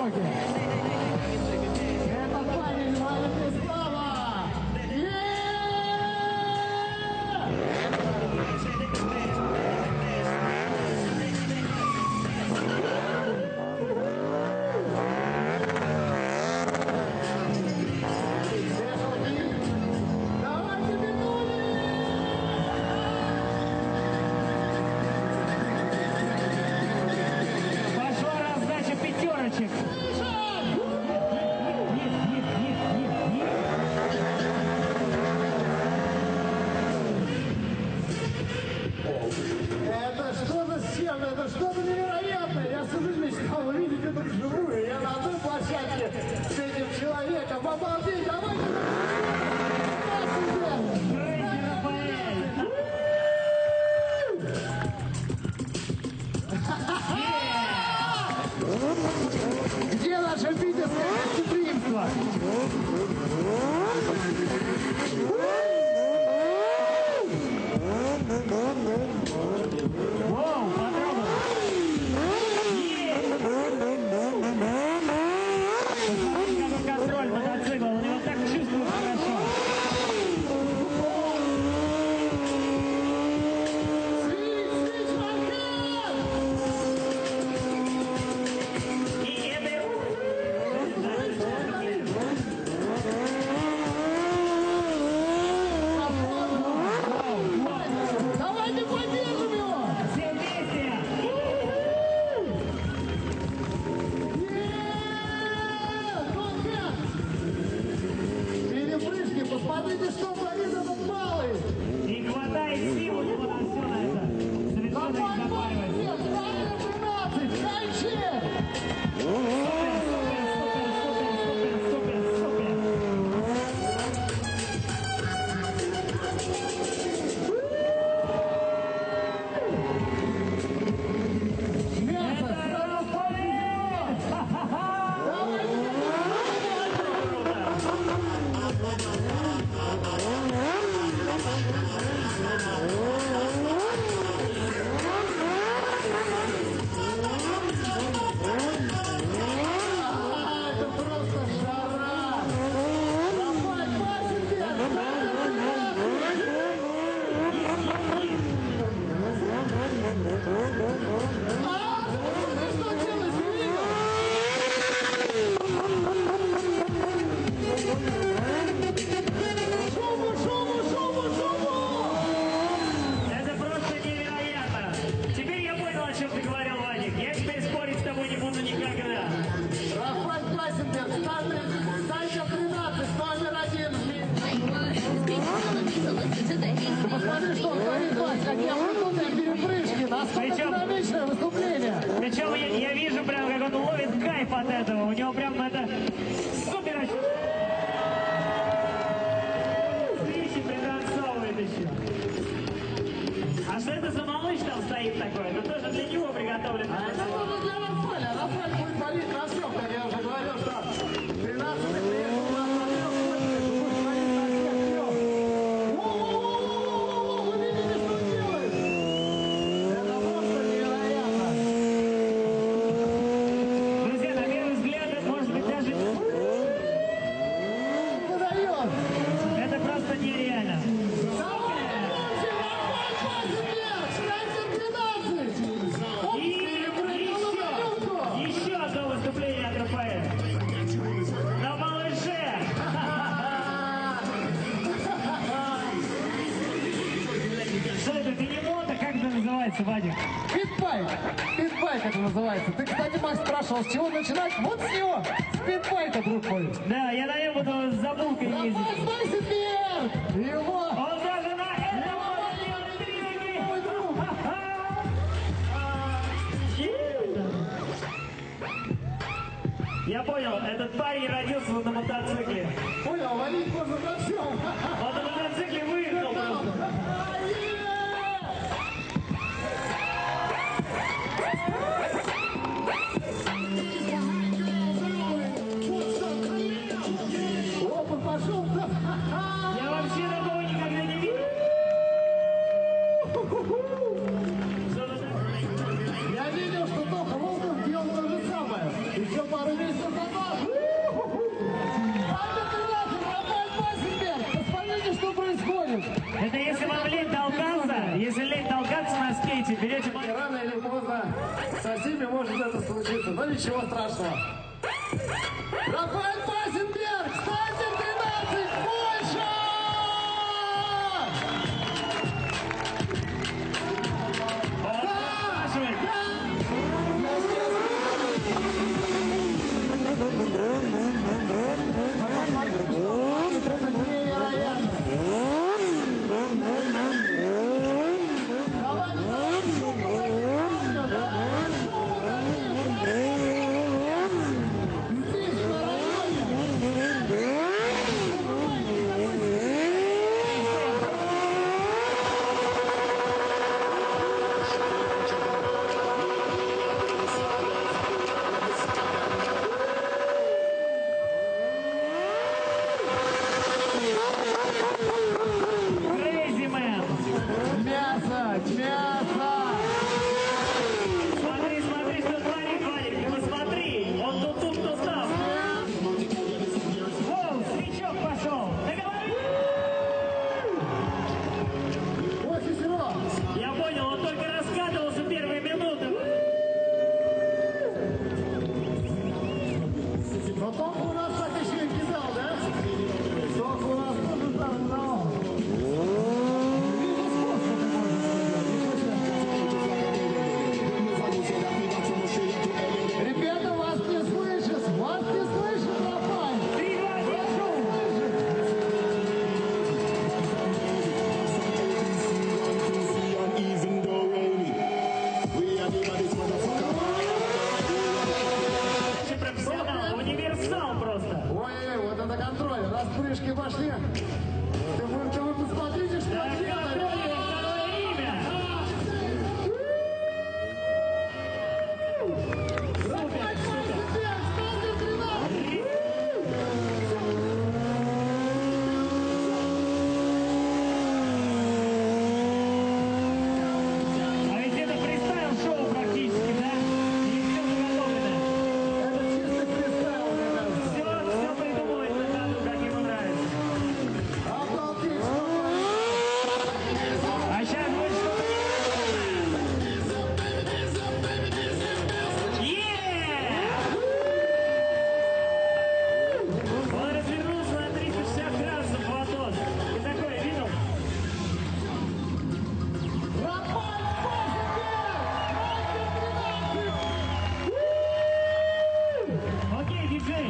дороге. Это парень Владислава. Это что-то с чем? Это что-то невероятное. Я всю жизнь мечтал увидеть это вживую. Я на одной площадке с этим человеком. Обалдеть, давайте! Где наше питерское гостеприимство? Воу, подробно. Какой контроль мотоцикла, он его так чувствует хорошо. Посмотрите, что творит этот малый! Не хватает сил у него на все на это. Совершенно не запаривается. 13, кончай! Это просто невероятно. Теперь я понял, о чем ты говорил, Вадик. Я теперь спорить с тобой не буду никогда. Рафаэль Классенберг, стадия 13, номер 1. Ты посмотри, что он творит, Вась, какие амплитудные перепрыжки, насколько динамичное выступление. Причем я вижу прям, как он ловит кайф от этого. У него прям это супер встречи пританцовывает еще. А что это за малыш там стоит такой? Это тоже для него приготовлено. А это тоже для Рафаэля. Рафаэль будет валить на всем, как я уже говорил, что 13-й приехал у нас на трех точках, будет валить на всех трех. Воу-воу-воу-воу-воу-воу, вы видите, что он делает? Это просто невероятно. Друзья, на первый взгляд, это может быть даже... Выдает. Это просто нереально. Давай, громче, Рафаэль Классенберг, Шлайсер 13. Оп, перепрыгнул на минутку. Еще одно выступление от Рафаэля. На малыше! Что это, бенемота? Как это называется, Вадик? Спидбайк. Спидбайк это называется. Ты, кстати, Макс, спрашивал, с чего начинать? Вот с него. Спидбайка, друг мой. Да, я на нем буду с забулкой ездить. Рафаэль Классенберг. Его. Он даже на этом тренинге! Мой друг. Я понял, этот парень родился на мотоцикле. Понял, валить можно на всем. Он на мотоцикле выехал просто. Опа, пошел. Я вообще такого никогда не видел. Я видел, что Тоха Волков делал то же самое. Еще пару месяцев ничего страшного. Рафаэль Базенберг, стартер 13, Польша! Crazy Man. Мясо, мясо! Смотри, смотри, что творит, Валик, ты посмотри. Он тут кто стал. Воу, свечок пошел. Договори. Очень здорово! Я понял, он только раскатывался первые минуты. Но Томка у нас так еще и кидал, да? Томка у нас тоже там, но... Ребята, вас не слышат! Вас не слышат, Рафаэль! 3-2, держу. Профессионал, универсал просто. Ой, вот это контроль! Распрыжки пошли! Вы посмотрите, что Да, делает! контроль, второе имя. Рафаэль Базенберг, стартер 13! А ведь это фристайл-шоу практически, да? И все заготовлено. Это чистый фристайл, мне кажется. Все придумывает на ходу, как ему нравится. Обалдеть, что А сейчас будет что-то Он развернулся на 360 градусов, Владос. Ты такое видел? Рафаэль Базенберг! Стартер 13! Окей, диджей.